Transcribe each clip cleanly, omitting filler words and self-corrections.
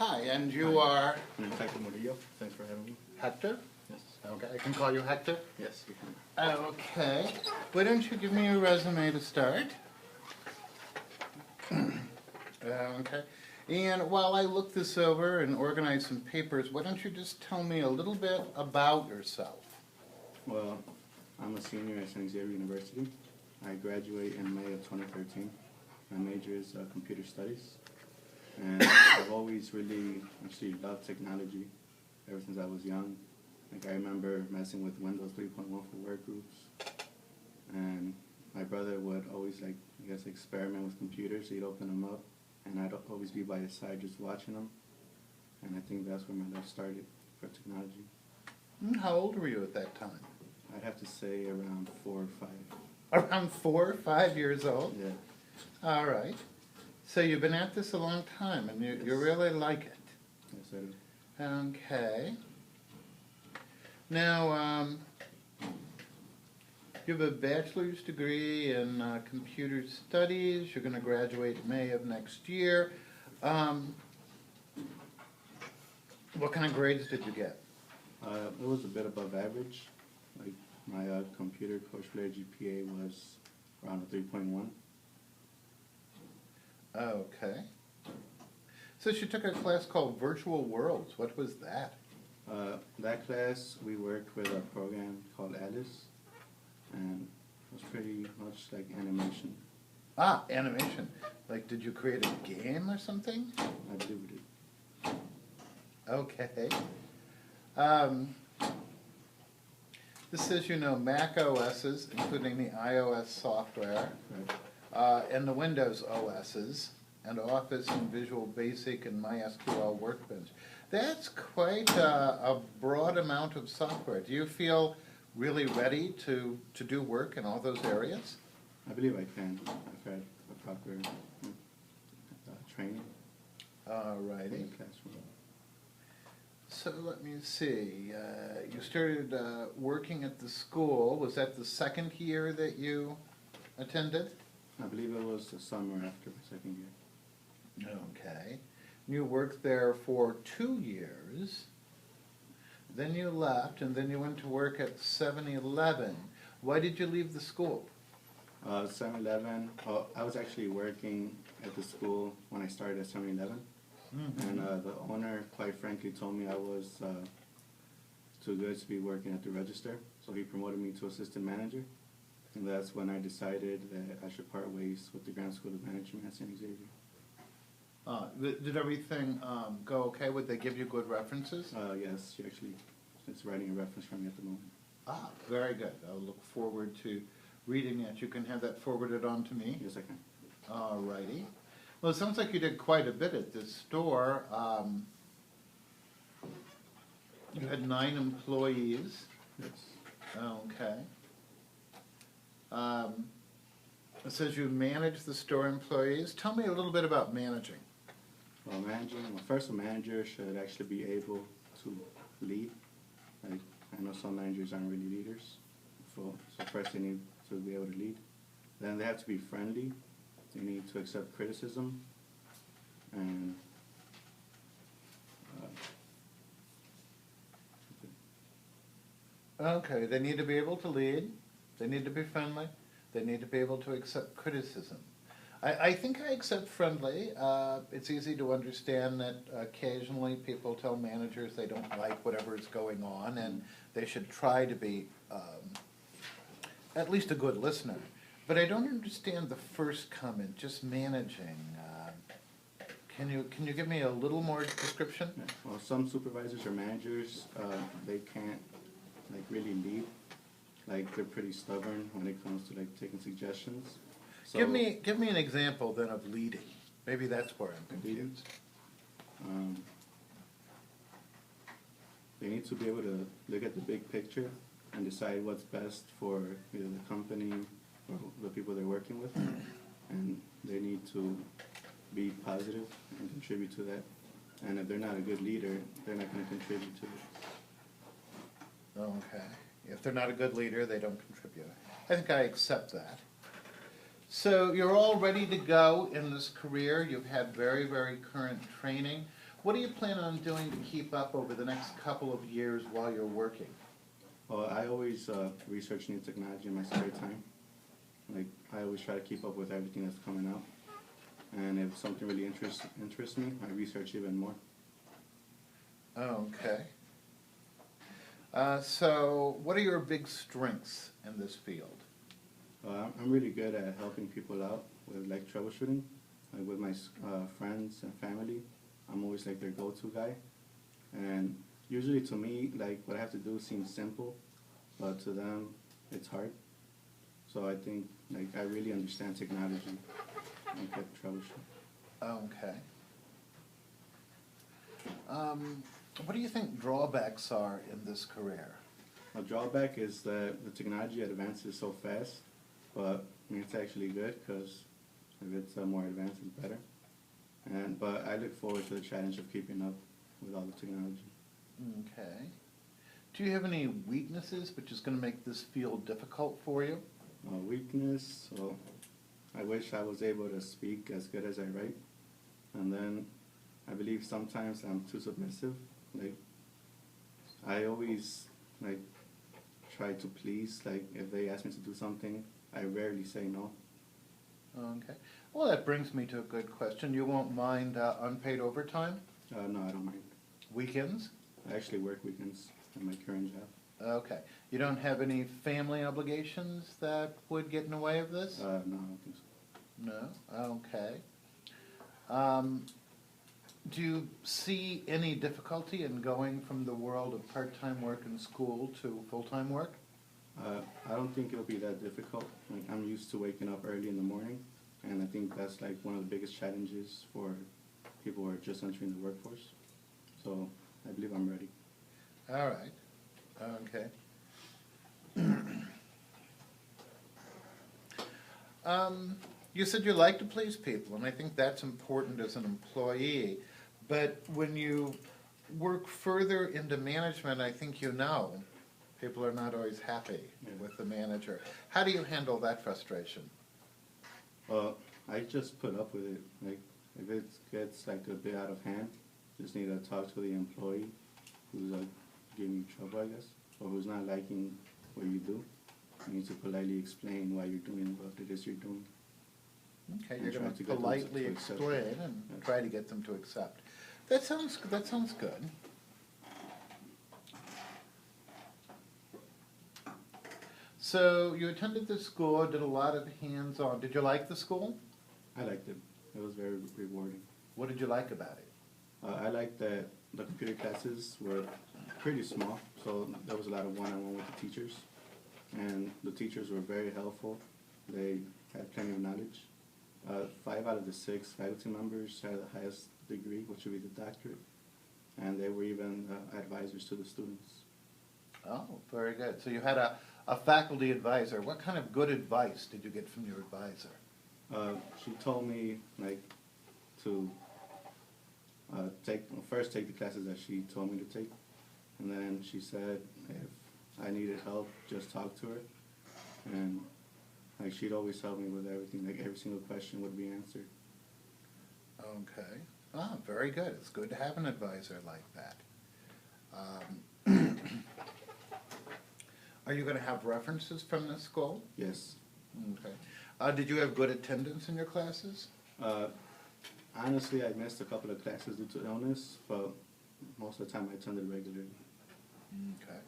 Hi, and you are I'm Hector Murillo. Thanks for having me. Hector? Yes. Okay, I can call you Hector? Yes, you can. Okay. Why don't you give me your resume to start? Okay. And while I look this over and organize some papers, why don't you just tell me a little bit about yourself? Well, I'm a senior at San Xavier University. I graduate in May of 2013. My major is computer studies. And I've always really actually loved technology ever since I was young. Like I remember messing with Windows 3.1 for work groups. And my brother would always experiment with computers. He'd open them up and I'd always be by his side just watching them. And I think that's where my love started for technology. How old were you at that time? I'd have to say around 4 or 5. Around 4 or 5 years old? Yeah. All right. So you've been at this a long time, and you Yes. really like it. Yes, I do. Okay. Now, you have a bachelor's degree in computer studies. You're going to graduate May of next year. What kind of grades did you get? It was a bit above average. Like my computer course related GPA was around a 3.1. Okay. So she took a class called Virtual Worlds. What was that? That class, we worked with a program called Alice, and it was pretty much like animation. Ah, animation. Like, did you create a game or something? I believe we did. Okay. This says, you know, Mac OSs, including the iOS software, Right. and the Windows OSs, and Office and Visual Basic and MySQL Workbench. That's quite a broad amount of software. Do you feel really ready to do work in all those areas? I believe I can. I've had a proper training in Alrighty. the classroom. So let me see. You started working at the school. Was that the second year that you attended? I believe it was the summer after my second year. Okay. You worked there for 2 years. Then you left, and then you went to work at 7-Eleven. Why did you leave the school? 7-Eleven, I was actually working at the school when I started at 7-Eleven. And the owner, quite frankly, told me I was too good to be working at the register. So he promoted me to assistant manager. And that's when I decided that I should part ways with the Grant School of Management at San Xavier. Did everything go okay? Would they give you good references? Yes, she actually is writing a reference for me at the moment. Ah, very good. I'll look forward to reading it. You can have that forwarded on to me. Yes, I can. All righty. Well, it sounds like you did quite a bit at this store. You had 9 employees. Yes. Okay. It says you manage the store employees. Tell me a little bit about managing. Well, first a manager should actually be able to lead. Like, I know some managers aren't really leaders. So first they need to be able to lead. Then they have to be friendly. They need to accept criticism. And Okay, they need to be able to lead. They need to be friendly. They need to be able to accept criticism. I think I accept friendly. It's easy to understand that occasionally people tell managers they don't like whatever is going on, and they should try to be at least a good listener. But I don't understand the first comment, just managing. Can you give me a little more description? well, some supervisors or managers, they can't really lead. Like they're pretty stubborn when it comes to taking suggestions. So, Give me an example then of leading. Maybe that's where I'm confused. They need to be able to look at the big picture and decide what's best for either the company or the people they're working with, and they need to be positive and contribute to that. And if they're not a good leader, they're not going to contribute to it. Okay. If they're not a good leader, they don't contribute. I think I accept that. So you're all ready to go in this career. You've had very, very current training. What do you plan on doing to keep up over the next couple of years while you're working? Well, I always research new technology in my spare time. Like, I always try to keep up with everything that's coming out. And if something really interests me, I research even more. Okay. So what are your big strengths in this field? I'm really good at helping people out with like troubleshooting, like with my friends and family. I'm always like their go-to guy, and usually to me, like what I have to do seems simple, but to them, it's hard. So I think like I really understand technology and can troubleshoot. Okay. What do you think drawbacks are in this career? A drawback is that the technology advances so fast, but I mean, it's actually good because if it's more advanced, it's better. But I look forward to the challenge of keeping up with all the technology. Okay. Do you have any weaknesses which is going to make this field difficult for you? Weakness, well, I wish I was able to speak as good as I write. And then I believe sometimes I'm too submissive. Like, I always like try to please. Like, if they ask me to do something, I rarely say no. Okay. Well, that brings me to a good question. You won't mind unpaid overtime? No, I don't mind. Weekends? I actually work weekends in my current job. Okay. You don't have any family obligations that would get in the way of this? No, I don't think so. No? Okay. Do you see any difficulty in going from the world of part-time work in school to full-time work? I don't think it'll be that difficult. Like, I'm used to waking up early in the morning, and I think that's like one of the biggest challenges for people who are just entering the workforce. So I believe I'm ready. All right. Okay. You said you like to please people, and I think that's important as an employee. But when you work further into management, I think you know people are not always happy with the manager. How do you handle that frustration? I just put up with it. Like, if it gets like a bit out of hand, just need to talk to the employee who's giving you trouble, I guess, or who's not liking what you do. You need to politely explain why you're doing what it is you're doing. Okay, And you're try going to to get them politely to accept explain it. and Yes. try to get them to accept. That sounds good. So you attended the school, did a lot of hands-on. Did you like the school? I liked it. It was very rewarding. What did you like about it? I liked that the computer classes were pretty small, so there was a lot of one-on-one with the teachers. And the teachers were very helpful. They had plenty of knowledge. 5 out of the 6 faculty members had the highest degree, which would be the doctorate. And they were even advisors to the students. Oh, very good. So you had a faculty advisor. What kind of good advice did you get from your advisor? She told me like to first take the classes that she told me to take, and then she said if I needed help, just talk to her, and like she'd always help me with everything. Like every single question would be answered. Okay. Ah, very good. It's good to have an advisor like that. Are you going to have references from the school? Yes. Okay. Did you have good attendance in your classes? Honestly, I missed a couple of classes due to illness, but most of the time I attended regularly. Okay.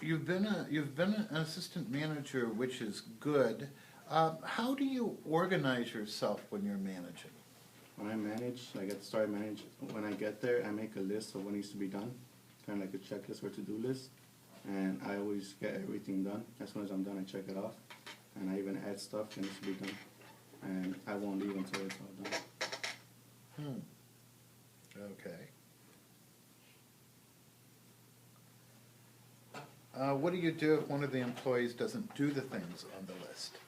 You've been an assistant manager, which is good. How do you organize yourself when you're managing? When I manage, like at the start, when I get there, I make a list of what needs to be done, kind of like a checklist or to-do list, and I always get everything done. As soon as I'm done, I check it off, and I even add stuff that needs to be done, and I won't leave until it's all done. Okay. What do you do if one of the employees doesn't do the things on the list?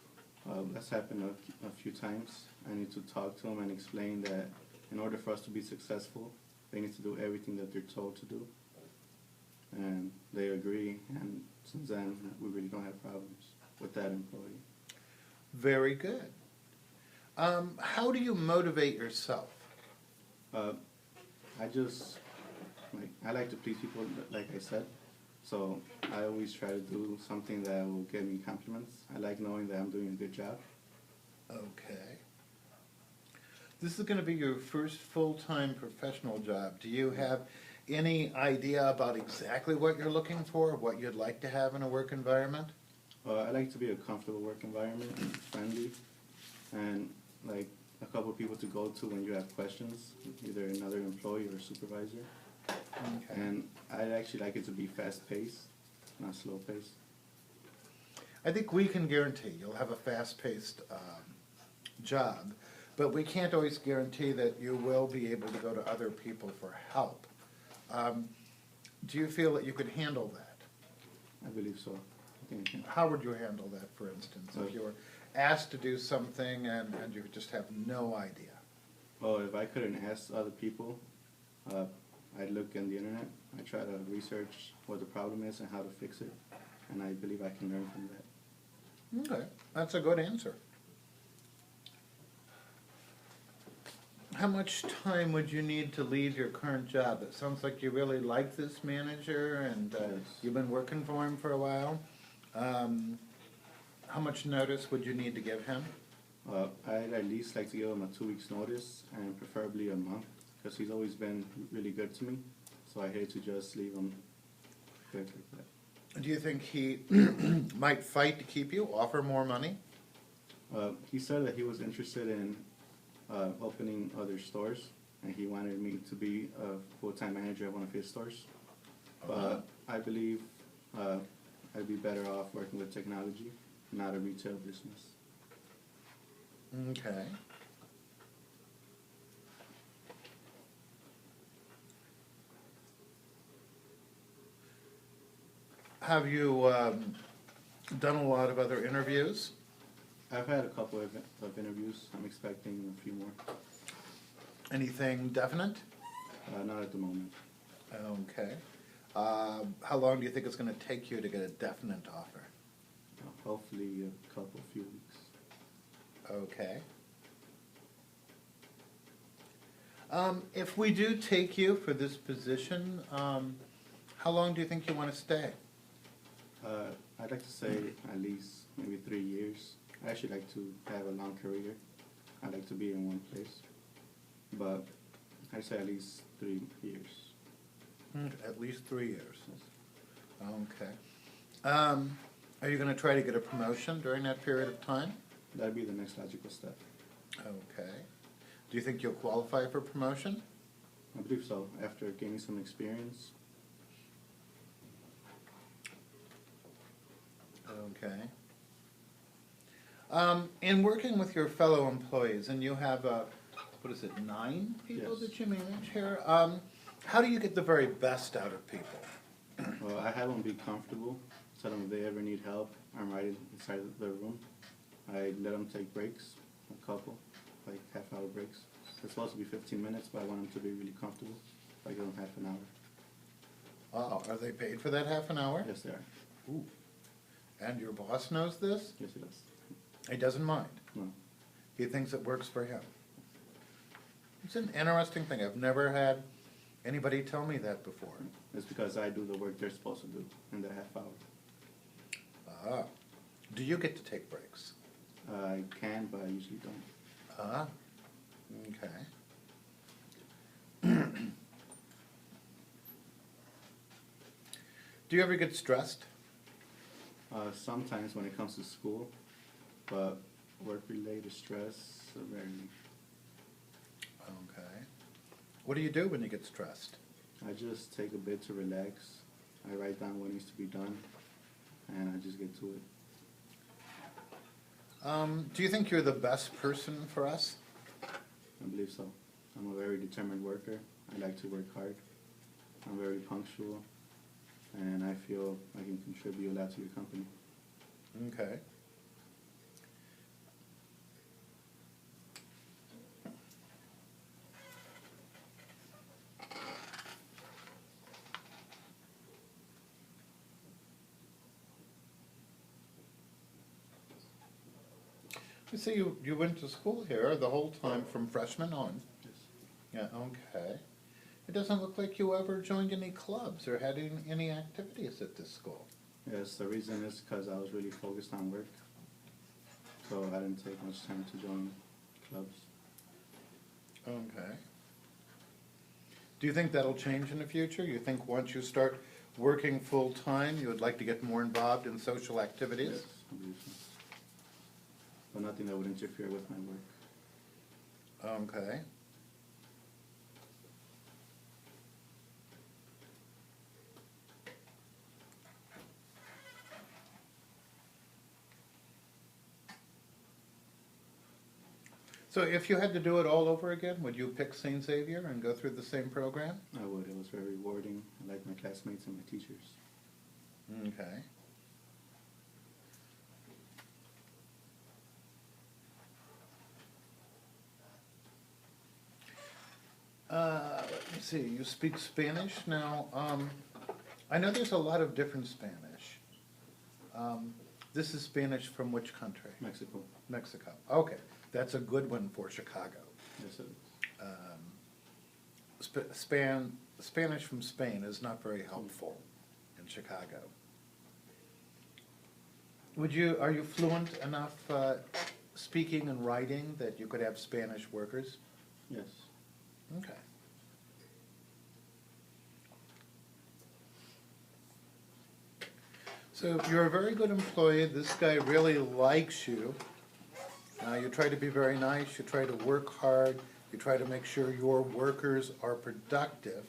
That's happened a few times. I need to talk to them and explain that in order for us to be successful, they need to do everything that they're told to do. And they agree, and since then, we really don't have problems with that employee. Very good. How do you motivate yourself? Uh, I just I like to please people, like I said. So I always try to do something that will give me compliments. I like knowing that I'm doing a good job. Okay. This is going to be your first full-time professional job. Do you have any idea about exactly what you're looking for, what you'd like to have in a work environment? I like to be a comfortable work environment, friendly, and like a couple of people to go to when you have questions, either another employee or supervisor. Okay. And I'd actually like it to be fast-paced, not slow-paced. I think we can guarantee you'll have a fast-paced job, but we can't always guarantee that you will be able to go to other people for help. Do you feel that you could handle that? I believe so. I think I can. How would you handle that, for instance, if you were asked to do something and you just have no idea? Well, if I couldn't ask other people, I'd look in the internet. I try to research what the problem is and how to fix it, and I believe I can learn from that. Okay, that's a good answer. How much time would you need to leave your current job? It sounds like you really like this manager and Yes. you've been working for him for a while. How much notice would you need to give him? I'd at least like to give him a 2 weeks notice and preferably a month because he's always been really good to me. So I hate to just leave him quick like that. Do you think he might fight to keep you, offer more money? He said that he was interested in opening other stores and he wanted me to be a full-time manager of one of his stores. Uh-huh. But I believe I'd be better off working with technology, not a retail business. Okay. Have you done a lot of other interviews? I've had a couple of interviews. I'm expecting a few more. Anything definite? Not at the moment. Okay. How long do you think it's going to take you to get a definite offer? Hopefully a few weeks. Okay. If we do take you for this position, how long do you think you want to stay? I'd like to say at least maybe 3 years. I actually like to have a long career. I'd like to be in one place. But I'd say at least 3 years. At least 3 years. Okay. Are you going to try to get a promotion during that period of time? That'd be the next logical step. Okay. Do you think you'll qualify for promotion? I believe so. After gaining some experience. Okay. In working with your fellow employees, and you have, what is it, 9 people Yes. that you manage here? How do you get the very best out of people? Well, I have them be comfortable. Tell them if they ever need help, I'm right inside the room. I let them take breaks, a couple, like half-hour breaks. It's supposed to be 15 minutes, but I want them to be really comfortable. I give them half an hour. Are they paid for that half an hour? Yes, they are. Ooh. And your boss knows this? Yes, it does. He doesn't mind. No. He thinks it works for him. It's an interesting thing. I've never had anybody tell me that before. It's because I do the work they're supposed to do in the half hour. Do you get to take breaks? I can, but I usually don't. Okay. Do you ever get stressed? Sometimes when it comes to school, but work-related stress, rarely. Okay. What do you do when you get stressed? I just take a bit to relax. I write down what needs to be done, and I just get to it. Do you think you're the best person for us? I believe so. I'm a very determined worker. I like to work hard. I'm very punctual, and I feel I can contribute a lot to your company. Okay. You see, you went to school here the whole time from freshman on. Yes. Yeah, okay. It doesn't look like you ever joined any clubs or had any activities at this school. Yes, the reason is because I was really focused on work, so I didn't take much time to join clubs. Okay. Do you think that'll change in the future? You think once you start working full-time, you would like to get more involved in social activities? Yes, I believe so. But nothing that would interfere with my work. Okay. So if you had to do it all over again, would you pick St. Xavier and go through the same program? I would. It was very rewarding. I liked my classmates and my teachers. Okay. Let me see, you speak Spanish now. I know there's a lot of different Spanish. This is Spanish from which country? Mexico. Mexico. Okay, that's a good one for Chicago. Yes, it is. Spanish from Spain is not very helpful in Chicago. Are you fluent enough speaking and writing that you could have Spanish workers? Yes. Okay. So you're a very good employee. This guy really likes you. You try to be very nice. You try to work hard. You try to make sure your workers are productive.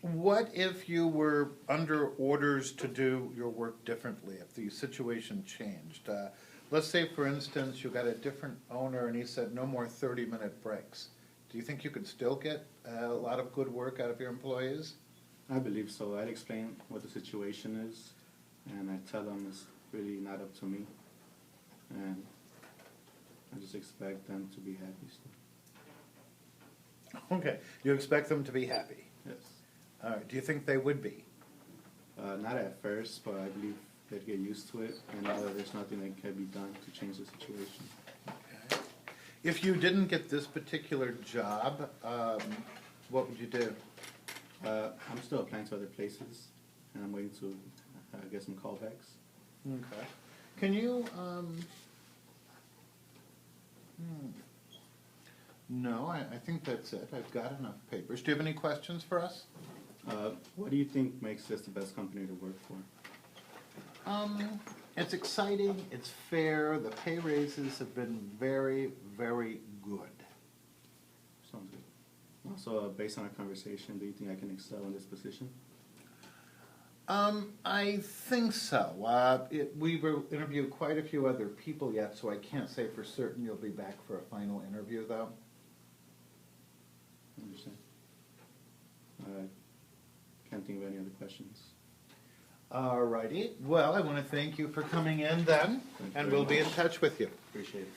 What if you were under orders to do your work differently, if the situation changed? Let's say, for instance, you got a different owner and he said no more 30-minute breaks. Do you think you could still get a lot of good work out of your employees? I believe so. I'd explain what the situation is, and I tell them it's really not up to me, and I just expect them to be happy still. Okay, you expect them to be happy. Yes. All right, do you think they would be? Not at first, but I believe they'd get used to it and know that there's nothing that can be done to change the situation. Okay. If you didn't get this particular job, what would you do? I'm still applying to other places, and I'm waiting to get some callbacks. Okay. Can you, No, I think that's it. I've got enough papers. Do you have any questions for us? What do you think makes this the best company to work for? It's exciting, it's fair, the pay raises have been very, very good. Sounds good. Also, based on our conversation, do you think I can excel in this position? I think so. We've interviewed quite a few other people yet, so I can't say for certain you'll be back for a final interview, though. I understand. Can't think of any other questions. All righty. Well, I want to thank you for coming in then, Thank you and very we'll be in much. touch with you. Appreciate it.